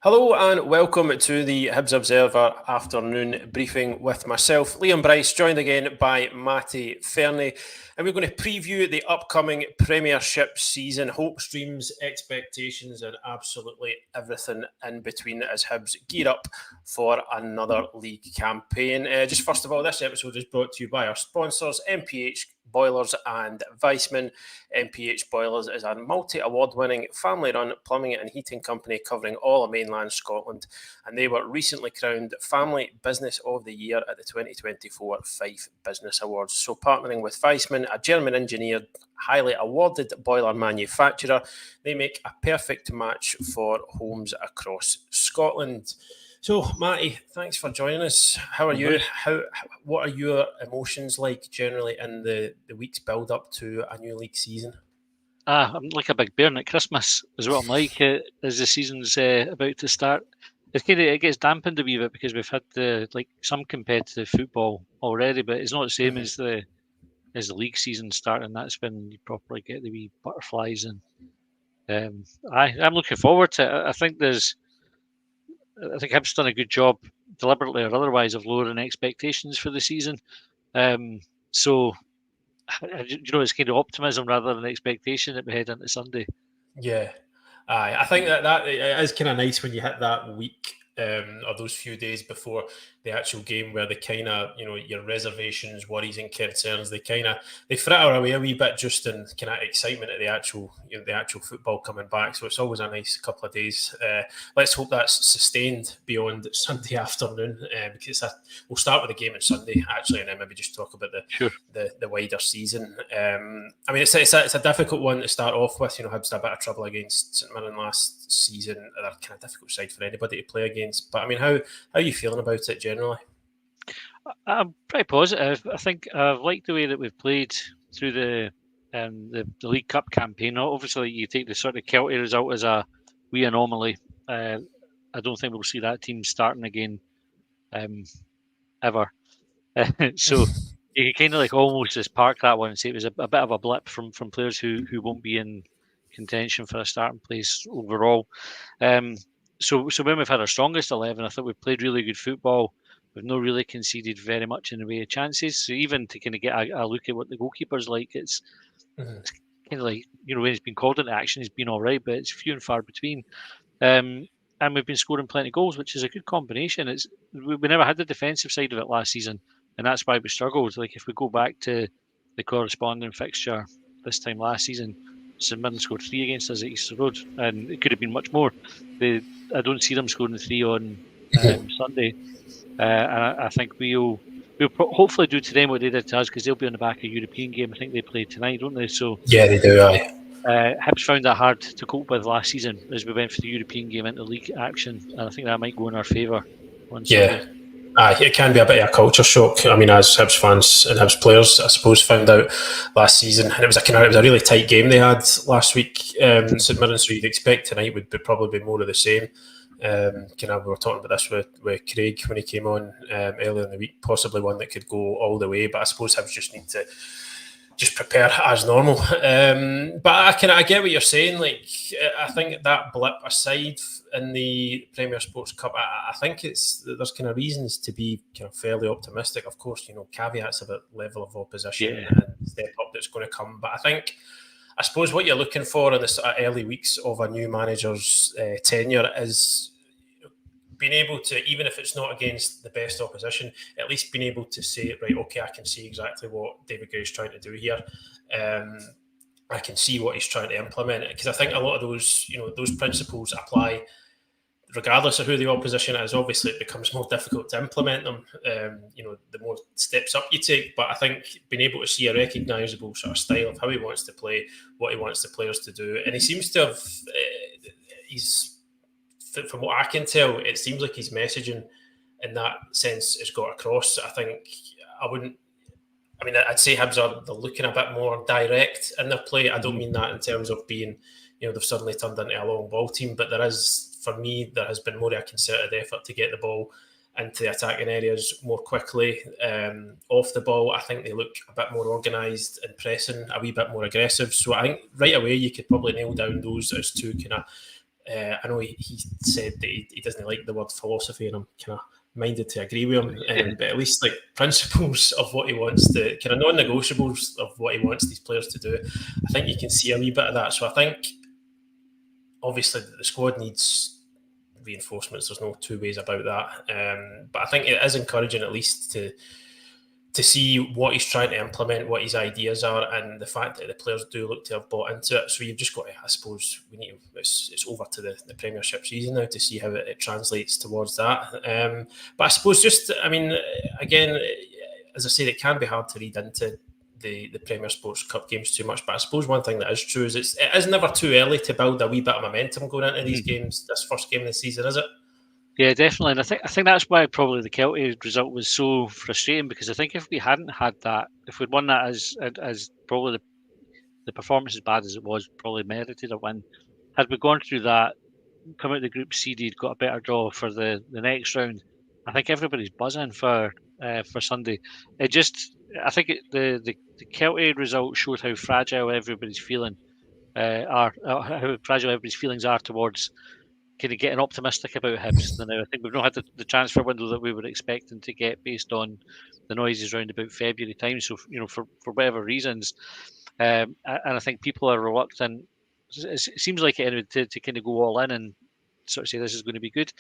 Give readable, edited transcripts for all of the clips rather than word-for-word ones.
Hello and welcome to the Hibs Observer afternoon briefing with myself, Liam Bryce, joined again by Matty Fairnie. And we're going to preview the upcoming Premiership season, hopes, dreams, expectations, and absolutely everything in between as Hibs gear up for another league campaign. Just first of all, this episode is brought to you by our sponsors, MPH Boilers and Weissman. MPH Boilers is a multi-award-winning family-run plumbing and heating company covering all of mainland Scotland, and they were recently crowned Family Business of the Year at the 2024 Fife Business Awards. So partnering with Weissman, a German-engineered, highly awarded boiler manufacturer, they make a perfect match for homes across Scotland. So, Matty, thanks for joining us. How are you? What are your emotions like generally in the weeks build up to a new league season? I'm like a big bairn at Christmas, is what I'm like as the season's about to start. It gets dampened a wee bit because we've had some competitive football already, but it's not the same as the league season starting. That's when you properly get the wee butterflies, and I'm looking forward to it. I think Hibs done a good job, deliberately or otherwise, of lowering expectations for the season. So it's kind of optimism rather than expectation that we head into Sunday. Yeah, I think that it is kind of nice when you hit that week or those few days before the actual game, where the kind of your reservations, worries, and concerns they fritter away a wee bit just in kind of excitement at the actual football coming back. So it's always a nice couple of days. Let's hope that's sustained beyond Sunday afternoon, because we'll start with the game on Sunday actually, and then maybe just talk about the wider season. I mean, it's a difficult one to start off with. Hibs had a bit of trouble against St Mirren last season. They're kind of difficult side for anybody to play against. But I mean, how are you feeling about it generally? I'm pretty positive. I think I've liked the way that we've played through the League Cup campaign. Obviously, you take the sort of Kelty result as a wee anomaly. I don't think we'll see that team starting again ever. So you can kind of almost just park that one and say it was a bit of a blip from players who won't be in contention for a starting place overall. So when we've had our strongest 11, I think we've played really good football. We've not really conceded very much in the way of chances. So even to kind of get a look at what the goalkeeper's like, it's kind of like, when he's been called into action, he's been all right, but it's few and far between. And we've been scoring plenty of goals, which is a good combination. We never had the defensive side of it last season, and that's why we struggled. Like if we go back to the corresponding fixture this time last season, St Mirren scored 3 against us at Easter Road, and it could have been much more. I don't see them scoring 3 on Sunday. And I think we'll hopefully do to them what they did to us, because they'll be on the back of a European game. I think they play tonight, don't they? So yeah, they do. Aye. Hibs found that hard to cope with last season as we went for the European game into league action, and I think that might go in our favour on Sunday. It can be a bit of a culture shock. I mean, as Hibs fans and Hibs players, I suppose, found out last season, and it was a really tight game they had last week. St Mirren, so you'd expect tonight would probably be more of the same. We were talking about this with Craig when he came on earlier in the week, possibly one that could go all the way. But I suppose Hibs just need to just prepare as normal. But I get what you're saying. Like, I think that blip aside in the Premier Sports Cup, I think there's kind of reasons to be kind of fairly optimistic. Of course, caveats about level of opposition and step up that's going to come. But I suppose what you're looking for in the early weeks of a new manager's tenure is being able to, even if it's not against the best opposition, at least being able to say, right, okay, I can see exactly what David Gray's trying to do here. I can see what he's trying to implement, because I think a lot of those principles apply regardless of who the opposition is. Obviously, it becomes more difficult to implement them, the more steps up you take. But I think being able to see a recognisable sort of style of how he wants to play, what he wants the players to do, and he seems to have, from what I can tell, it seems like his messaging in that sense has got across. I'd say Hibs they're looking a bit more direct in their play. I don't mean that in terms of being, they've suddenly turned into a long ball team, but there has been more of a concerted effort to get the ball into the attacking areas more quickly. Off the ball, I think they look a bit more organised and pressing, a wee bit more aggressive. So I think right away you could probably nail down those as two kind of I know he said that he doesn't like the word philosophy, and I'm kind of minded to agree with him, but at least like principles of what he wants to, kind of non-negotiables of what he wants these players to do. I think you can see a wee bit of that. So I think obviously the squad needs reinforcements. There's no two ways about that. But I think it is encouraging at least to see what he's trying to implement, what his ideas are, and the fact that the players do look to have bought into it. So you've just got to, I suppose, it's over to the Premiership season now to see how it translates towards that. But I suppose again, as I said, it can be hard to read into the Premier Sports Cup games too much. But I suppose one thing that is true is it is never too early to build a wee bit of momentum going into these games, this first game of the season, is it? Yeah, definitely, and I think that's why probably the Kelty result was so frustrating, because I think if we hadn't had that, if we'd won that as probably the performance, as bad as it was, probably merited a win. Had we gone through that, come out of the group seeded, got a better draw for the next round, I think everybody's buzzing for Sunday. I think the Kelty result showed how fragile everybody's feeling how fragile everybody's feelings are towards kind of getting optimistic about Hibs. Now, I think we've not had the transfer window that we were expecting to get based on the noises around about February time. So, for whatever reasons, and I think people are reluctant. It seems like it anyway, to kind of go all in and sort of say this is going to be good.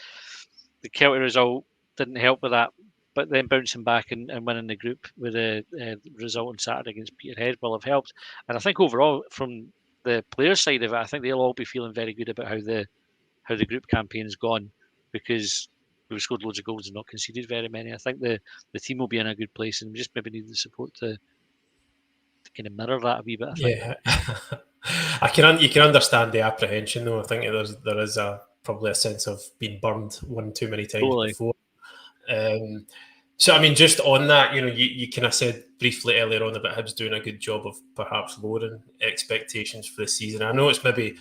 The Kelty result didn't help with that, but then bouncing back and winning the group with a result on Saturday against Peterhead will have helped. And I think overall, from the players' side of it, I think they'll all be feeling very good about how the group campaign's gone, because we've scored loads of goals and not conceded very many. I think the team will be in a good place, and we just maybe need the support to kind of mirror that a wee bit. I think. Yeah, you can understand the apprehension though. I think there is probably a sense of being burned one too many times before. So I mean, just on that, you kind of said briefly earlier on about Hibs doing a good job of perhaps lowering expectations for the season. I know it's maybe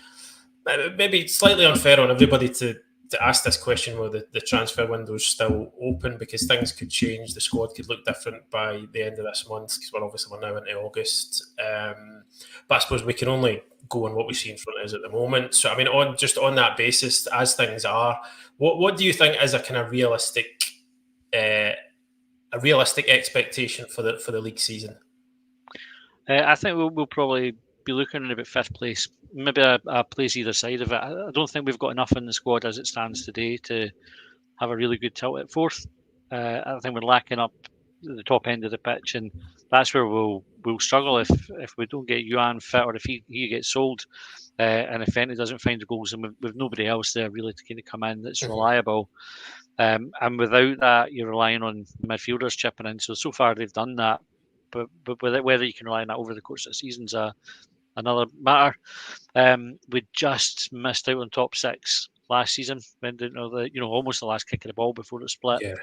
slightly unfair on everybody to ask this question while the transfer window is still open, because things could change. The squad could look different by the end of this month, because we're now into August. But I suppose we can only go on what we see in front of us at the moment. So I mean, on that basis, as things are, what do you think is a kind of realistic expectation for the league season? I think we'll probably be looking at about 5th place, maybe a place either side of it. I don't think we've got enough in the squad as it stands today to have a really good tilt at 4th. I think we're lacking up the top end of the pitch, and that's where we'll struggle if we don't get Yuan fit, or if he gets sold, and if Fairnie doesn't find the goals, and with nobody else there really to kind of come in that's reliable. And without that, you're relying on midfielders chipping in. So far they've done that, but whether you can rely on that over the course of the season's another matter. We just missed out on top 6 last season, when almost the last kick of the ball before it split. Yeah.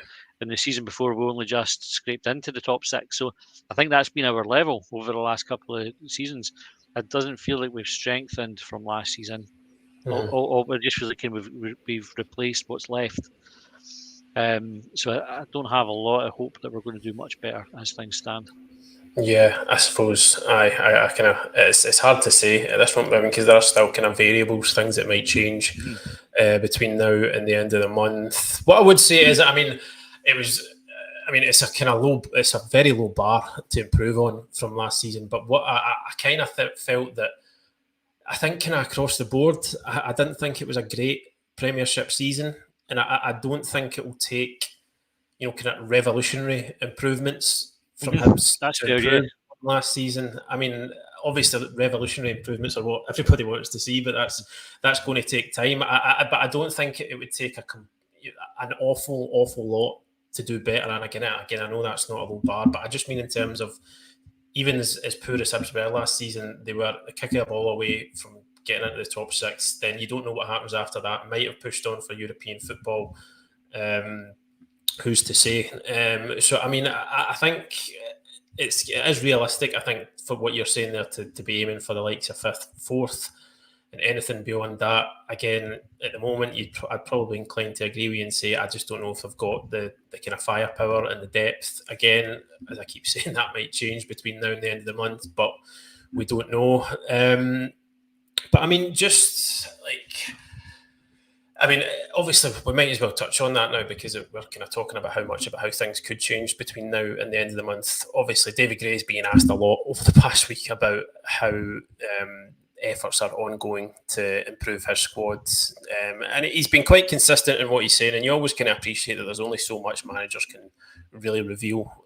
And the season before, we only just scraped into the top 6. So I think that's been our level over the last couple of seasons. It doesn't feel like we've strengthened from last season. It just feels like we've replaced what's left. So I don't have a lot of hope that we're going to do much better as things stand. Yeah, I suppose I kind of it's hard to say at this point, because there are still kind of variables, things that might change between now and the end of the month. What I would say is, it's a kind of it's a very low bar to improve on from last season. But what I kind of felt that, I think kind of across the board, I didn't think it was a great Premiership season, and I don't think it will take kind of revolutionary improvements from Hibs to improve last season. I mean, obviously, revolutionary improvements are what everybody wants to see, but that's going to take time. But I don't think it would take an awful lot to do better. And again, I know that's not a low bar, but I just mean in terms of, even as poor as Hibs were last season, they were kicking a ball away from getting into the top 6. Then you don't know what happens after that. Might have pushed on for European football. Who's to say? So I mean, I think it is realistic. I think for what you're saying there, to be aiming for the likes of 5th, 4th, and anything beyond that. Again, at the moment, I'd probably inclined to agree with you and say I just don't know if they've got the kind of firepower and the depth. Again, as I keep saying, that might change between now and the end of the month, but we don't know. But I mean, just like, I mean, obviously, we might as well touch on that now because we're kind of talking about how things could change between now and the end of the month. Obviously, David Gray's being asked a lot over the past week about how efforts are ongoing to improve his squad, and he's been quite consistent in what he's saying. And you always kind of appreciate that there's only so much managers can really reveal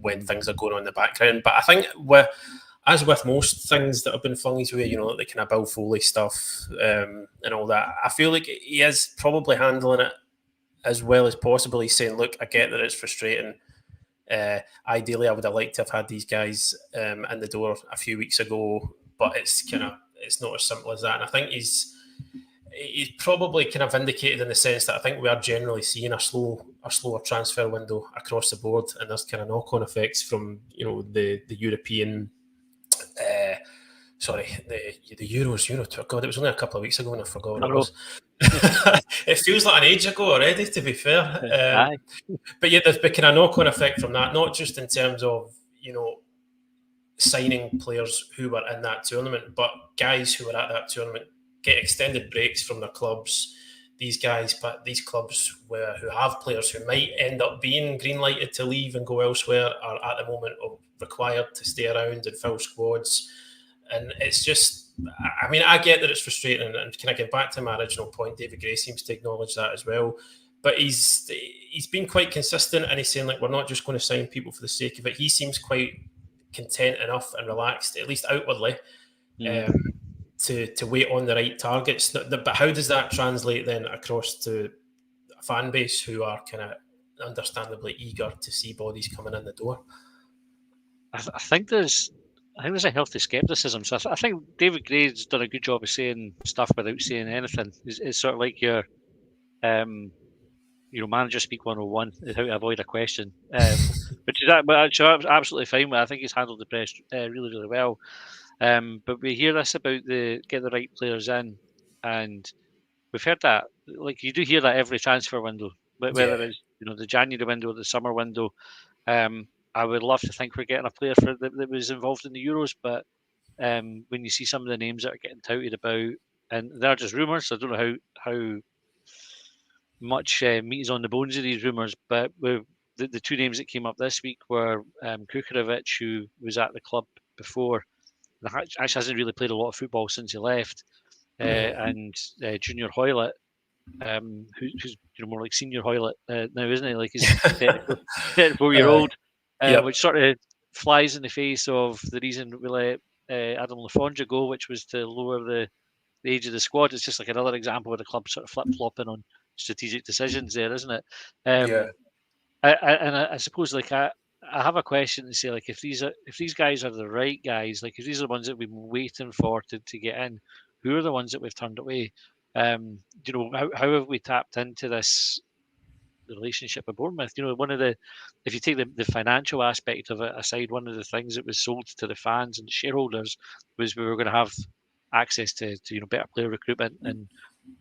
when things are going on in the background. But I think as with most things that have been flung his way, like the kind of Bill Foley stuff and all that, I feel like he is probably handling it as well as possible. He's saying, look, I get that it's frustrating. Ideally, I would have liked to have had these guys in the door a few weeks ago, but it's not as simple as that. And I think he's probably kind of vindicated in the sense that I think we are generally seeing a slower transfer window across the board, and there's kind of knock-on effects from the European. The Euros. God, it was only a couple of weeks ago, and I forgot what it was. It feels like an age ago already, to be fair. But yeah, there's been kind of knock-on effect from that, not just in terms of signing players who were in that tournament, but guys who were at that tournament get extended breaks from their clubs. These clubs who have players who might end up being green-lighted to leave and go elsewhere are at the moment required to stay around and fill squads. And it's just, I mean, I get that it's frustrating. And can I get back to my original point? David Gray seems to acknowledge that as well. But he's been quite consistent, and he's saying, like, we're not just going to sign people for the sake of it. He seems quite content enough and relaxed, at least outwardly, to wait on the right targets. But how does that translate then across to a fan base who are kind of understandably eager to see bodies coming in the door? I think there's a healthy skepticism. So I think David Gray's done a good job of saying stuff without saying anything. It's sort of like your, manager speak 101 is how to avoid a question, which is absolutely fine. I think he's handled the press really, really well. But we hear this about get the right players in, and we've heard that. Like, you do hear that every transfer window, whether it's the January window or the summer window. I would love to think we're getting a player that was involved in the Euros, but when you see some of the names that are getting touted about, and they're just rumours, I don't know how much meat is on the bones of these rumours, but the two names that came up this week were Kukarevic, who was at the club before, and actually hasn't really played a lot of football since he left, and Junior Hoylett, who's more like Senior Hoylett now, isn't he? Like, he's 34-year-old. Which sort of flies in the face of the reason we let Adam Lafondra go, which was to lower the age of the squad. It's just like another example of the club sort of flip-flopping on strategic decisions there, isn't it? I suppose, like, I have a question to say, like, if these guys are the right guys, like, if these are the ones that we've been waiting for to get in, who are the ones that we've turned away? How have we tapped into this relationship with Bournemouth? If you take the financial aspect of it aside, one of the things that was sold to the fans and the shareholders was we were going to have access to better player recruitment and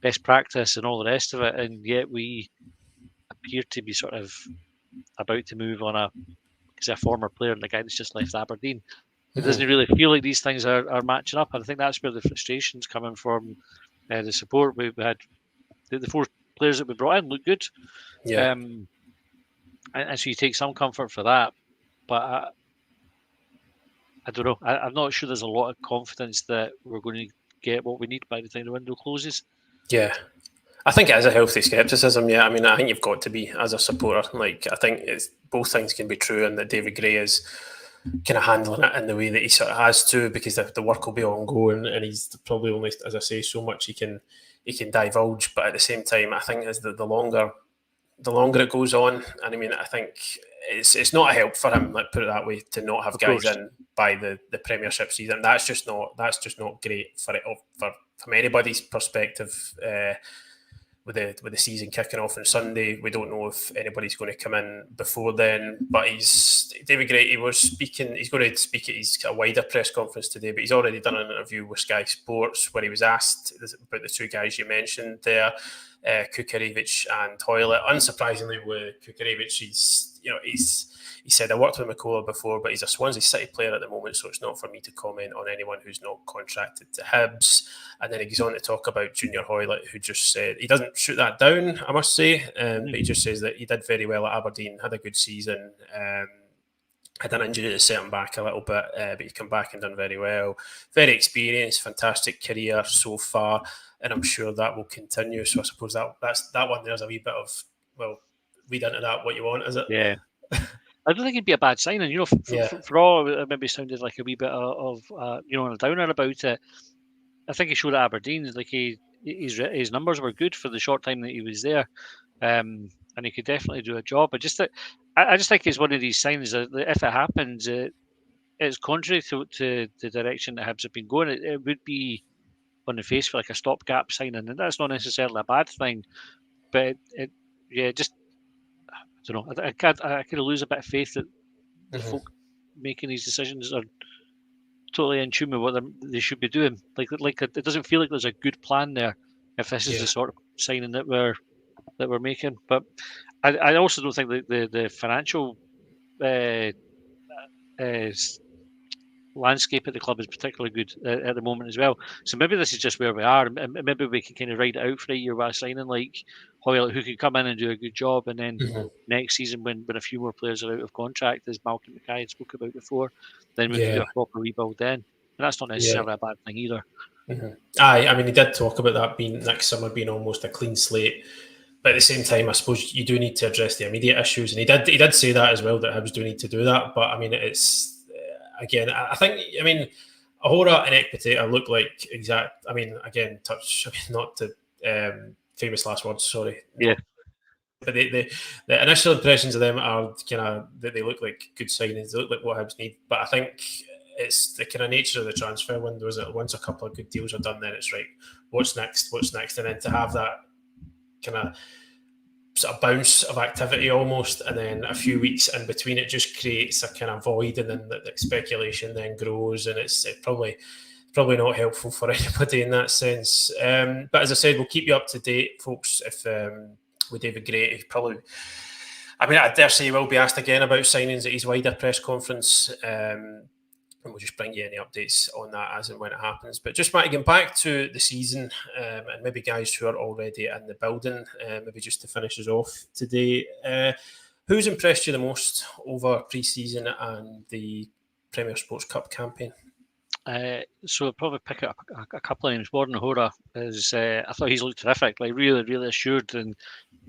best practice and all the rest of it, and yet we appear to be sort of about to move on a former player and the guy that's just left Aberdeen. It doesn't really feel like these things are matching up, and I think that's where the frustration's coming from. The support we've had, the four players that we brought in look good. And so you take some comfort for that, but I don't know. I'm not sure there's a lot of confidence that we're going to get what we need by the time the window closes. Yeah, I think it is a healthy scepticism. Yeah, I mean, I think you've got to be as a supporter. Like, I think both things can be true, and that David Gray is kind of handling it in the way that he sort of has to, because the work will be ongoing, and he's probably only, as I say, so much he can divulge. But at the same time, I think as the longer it goes on, and I mean, I think it's not a help for him, like, put it that way, to not have guys in by the Premiership season. That's just not great from anybody's perspective. With the season kicking off on Sunday, we don't know if anybody's going to come in before then. But David Gray, he's going to speak at his wider press conference today, but he's already done an interview with Sky Sports where he was asked about the two guys you mentioned there, Kukarevic and Hoylett. Unsurprisingly, with Kukarevic, he said, I worked with McCullough before, but he's a Swansea City player at the moment, so it's not for me to comment on anyone who's not contracted to Hibs. And then he goes on to talk about Junior Hoylett, who just said, he doesn't shoot that down, I must say, but he just says that he did very well at Aberdeen, had a good season, had an injury to set him back a little bit, but he's come back and done very well. Very experienced, fantastic career so far, and I'm sure that will continue. So I suppose that one there's a wee bit of, well, read into that what you want, is it? Yeah. I don't think it'd be a bad signing. For all it maybe sounded like a wee bit of a downer about it. I think he showed at Aberdeen, like his numbers were good for the short time that he was there, and he could definitely do a job. I just think it's one of these signs that if it happens, it's contrary to the direction that Hibs have been going. It would be on the face for like a stopgap signing, and that's not necessarily a bad thing. But just I don't know. I kind of lose a bit of faith that the folk making these decisions are totally in tune with what they should be doing. Like it doesn't feel like there's a good plan there if this is the sort of signing that we're making. But I also don't think that the financial landscape at the club is particularly good at the moment as well. So maybe this is just where we are, and maybe we can kind of ride it out for a year by signing like Hoyle, who can come in and do a good job, and then next season when a few more players are out of contract, as Malcolm Mackay had spoke about before, then we can do a proper rebuild then. And that's not necessarily a bad thing either. Aye, I mean, he did talk about that being next summer being almost a clean slate. But at the same time, I suppose you do need to address the immediate issues, and he did say that as well, that Hibs do need to do that. But I mean, it's again, I think, I mean, Ahora and Ekpiteta look like exact. I mean, again, not to famous last words, sorry. Yeah. But the initial impressions of them are kind of that they look like good signings. They look like what Hibs need. But I think it's the kind of nature of the transfer window is that once a couple of good deals are done, then it's right. What's next? And then to have that kind of sort of bounce of activity almost, and then a few weeks in between it just creates a kind of void, and then the speculation then grows, and it's probably not helpful for anybody in that sense. But as I said, we'll keep you up to date, folks. If with David Gray, he probably, I mean, I dare say he will be asked again about signings at his wider press conference. And we'll just bring you any updates on that as and when it happens. But just want to get back to the season, and maybe guys who are already in the building, maybe just to finish us off today. Who's impressed you the most over pre-season and the Premier Sports Cup campaign? So I'll probably pick up a couple of names. Warren Ahora is, I thought he's looked terrific, like really, really assured and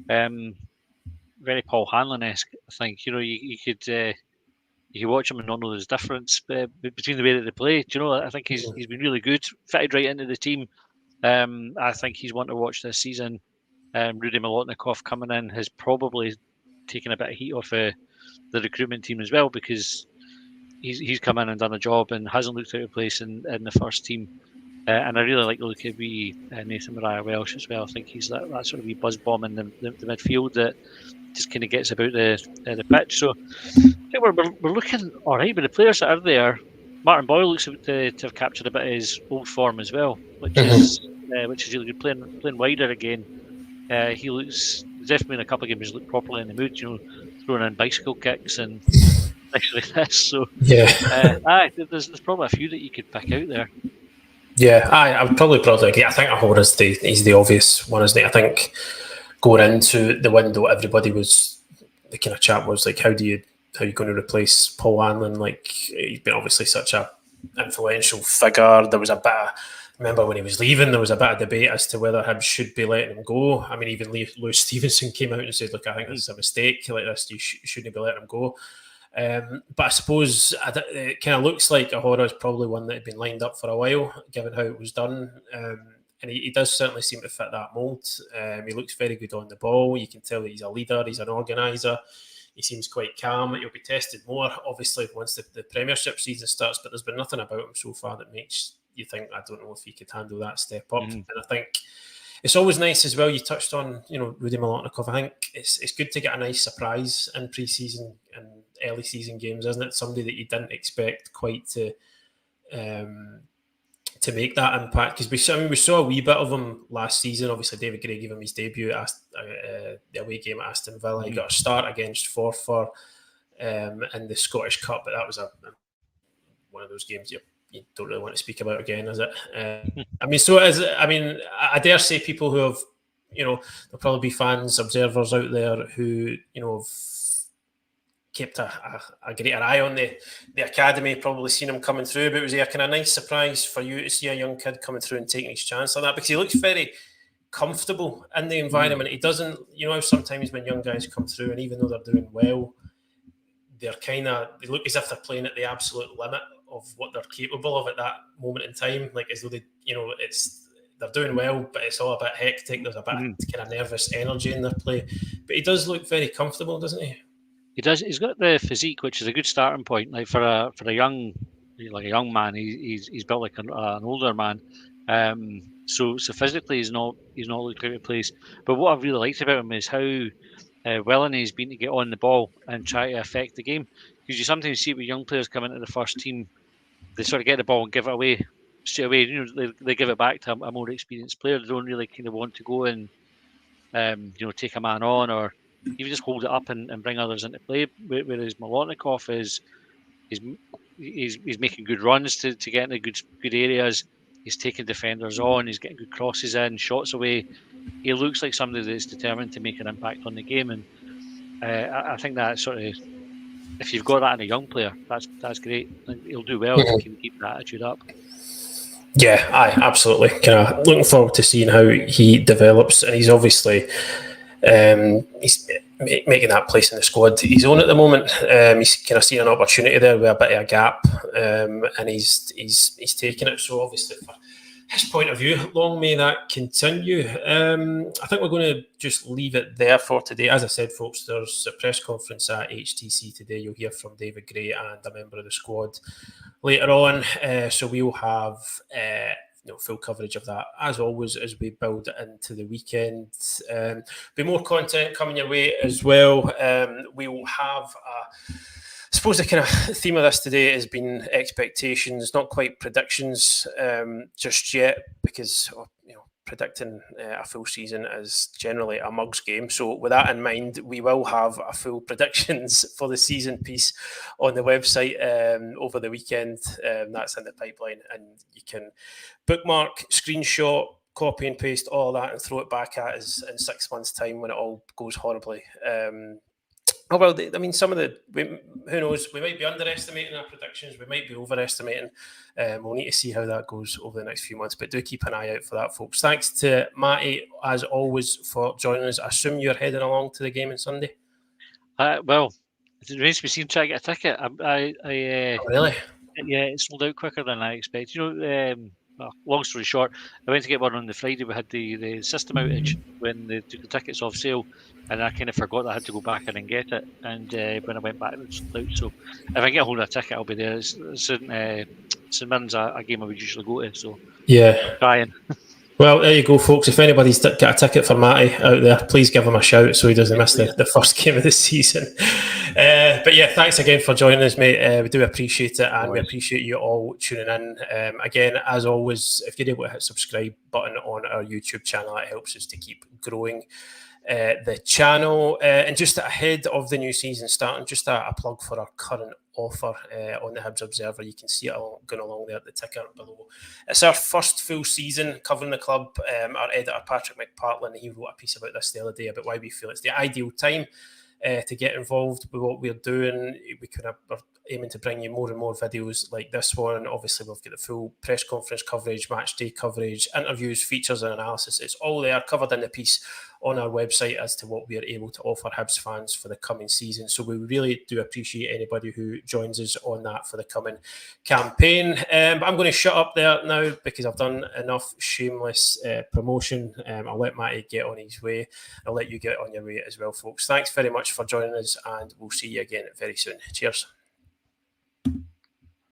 very Paul Hanlon-esque. I think, you could watch him and not know there's difference between the way that they play. I think he's been really good, fitted right into the team. I think he's one to watch this season. Rudy Milotnikov coming in has probably taken a bit of heat off the recruitment team as well, because he's come in and done a job and hasn't looked out of place in the first team. And I really like the look of Nathan Mariah Welsh as well. I think he's that sort of wee buzz bomb in the midfield that just kind of gets about the pitch. So I think we're looking all right, but the players that are there, Martin Boyle looks to have captured a bit of his old form as well, which is really good. Playing wider again, he looks definitely in a couple of games looked properly in the mood. Throwing in bicycle kicks and things like this. So there's probably a few that you could pick out there. Yeah, I would probably agree. I think Ahora's he's the obvious one, isn't he? I think going into the window, everybody was, the kind of chat was like, how are you going to replace Paul Hanlon? Like, he's been obviously such a influential figure. There was a bit of, remember when he was leaving, there was a bit of debate as to whether Hibs should be letting him go. I mean, even Lewis Stevenson came out and said, look, I think this is a mistake. Like this, you shouldn't be letting him go. But I suppose it kind of looks like Ahora is probably one that had been lined up for a while, given how it was done. And he does certainly seem to fit that mould. He looks very good on the ball. You can tell that he's a leader, he's an organiser. He seems quite calm. He'll be tested more, obviously, once the Premiership season starts, but there's been nothing about him so far that makes you think, I don't know if he could handle that step up. And I think it's always nice as well. You touched on, Rudy Milotnikov. I think it's good to get a nice surprise in pre-season and early season games, isn't it? Somebody that you didn't expect quite to to make that impact, because we saw a wee bit of him last season. Obviously, David Gray gave him his debut at the away game at Aston Villa. He got a start against Forfar in the Scottish Cup, but that was one of those games you don't really want to speak about again, is it? I dare say people who have, there'll probably be fans, observers out there who, have kept a greater eye on the academy, probably seen him coming through, but was he a kind of nice surprise for you to see a young kid coming through and taking his chance like that? Because he looks very comfortable in the environment. He doesn't, sometimes when young guys come through, and even though they're doing well, they look as if they're playing at the absolute limit of what they're capable of at that moment in time, like as though they, they're doing well, but it's all a bit hectic. There's a bit of kind of nervous energy in their play, but he does look very comfortable, doesn't he? He does. He's got the physique, which is a good starting point. Like for a young man, he's built like an older man. So physically, he's not looked out of place. But what I've really liked about him is how willing he's been to get on the ball and try to affect the game. Because you sometimes see with young players come into the first team, they sort of get the ball and give it away straight away. They give it back to a more experienced player. They don't really kind of want to go and take a man on, or even just hold it up and bring others into play. Whereas Molotnikov he's making good runs to get into good areas. He's taking defenders on. He's getting good crosses in, shots away. He looks like somebody that's determined to make an impact on the game, and I think that sort of, if you've got that in a young player, that's great. And he'll do well if he can keep that attitude up. Yeah, absolutely. Kind of looking forward to seeing how he develops, and he's obviously he's making that place in the squad his own at the moment. He's kind of seen an opportunity there with a bit of a gap, and he's taken it. So obviously, for his point of view, long may that continue. I think we're going to just leave it there for today. As I said, folks, there's a press conference at HTC today. You'll hear from David Gray and a member of the squad later on. So we'll have full coverage of that, as always, as we build it into the weekend. Be more content coming your way as well. We will have I suppose the kind of theme of this today has been expectations, not quite predictions just yet, because predicting a full season is generally a mug's game. So with that in mind, we will have a full predictions for the season piece on the website over the weekend. That's in the pipeline, and you can bookmark, screenshot, copy and paste all that and throw it back at us in 6 months' time when it all goes horribly. Oh, well, I mean, who knows? We might be underestimating our predictions. We might be overestimating. We'll need to see how that goes over the next few months, but do keep an eye out for that, folks. Thanks to Matty, as always, for joining us. I assume you're heading along to the game on Sunday? Well, it remains to be seen. Try to get a ticket. Really? Yeah, it sold out quicker than I expected. Long story short, I went to get one on the Friday. We had the system outage when they took the tickets off sale, and I kind of forgot that I had to go back in and get it. And when I went back, it was sold out. So if I get hold of a ticket, I'll be there. St Mirren's a game I would usually go to. So yeah, I'm trying. Well, there you go, folks. If anybody's got a ticket for Matty out there, please give him a shout so he doesn't miss the first game of the season. But yeah, thanks again for joining us, mate. We do appreciate it, and we appreciate you all tuning in. Again, as always, if you're able to hit subscribe button on our YouTube channel, it helps us to keep growing the channel. And just ahead of the new season starting, just a plug for our current offer on the Hibs Observer. You can see it going along there at the ticker below. It's our first full season covering the club. Our editor, Patrick McPartlin, he wrote a piece about this the other day about why we feel it's the ideal time to get involved with what we're doing. We're aiming to bring you more and more videos like this one. Obviously, we've got the full press conference coverage, match day coverage, interviews, features and analysis. It's all there, covered in the piece on our website as to what we are able to offer Hibs fans for the coming season. So we really do appreciate anybody who joins us on that for the coming campaign. But I'm going to shut up there now because I've done enough shameless promotion. I'll let Matty get on his way. I'll let you get on your way as well, folks. Thanks very much for joining us, and we'll see you again very soon. Cheers.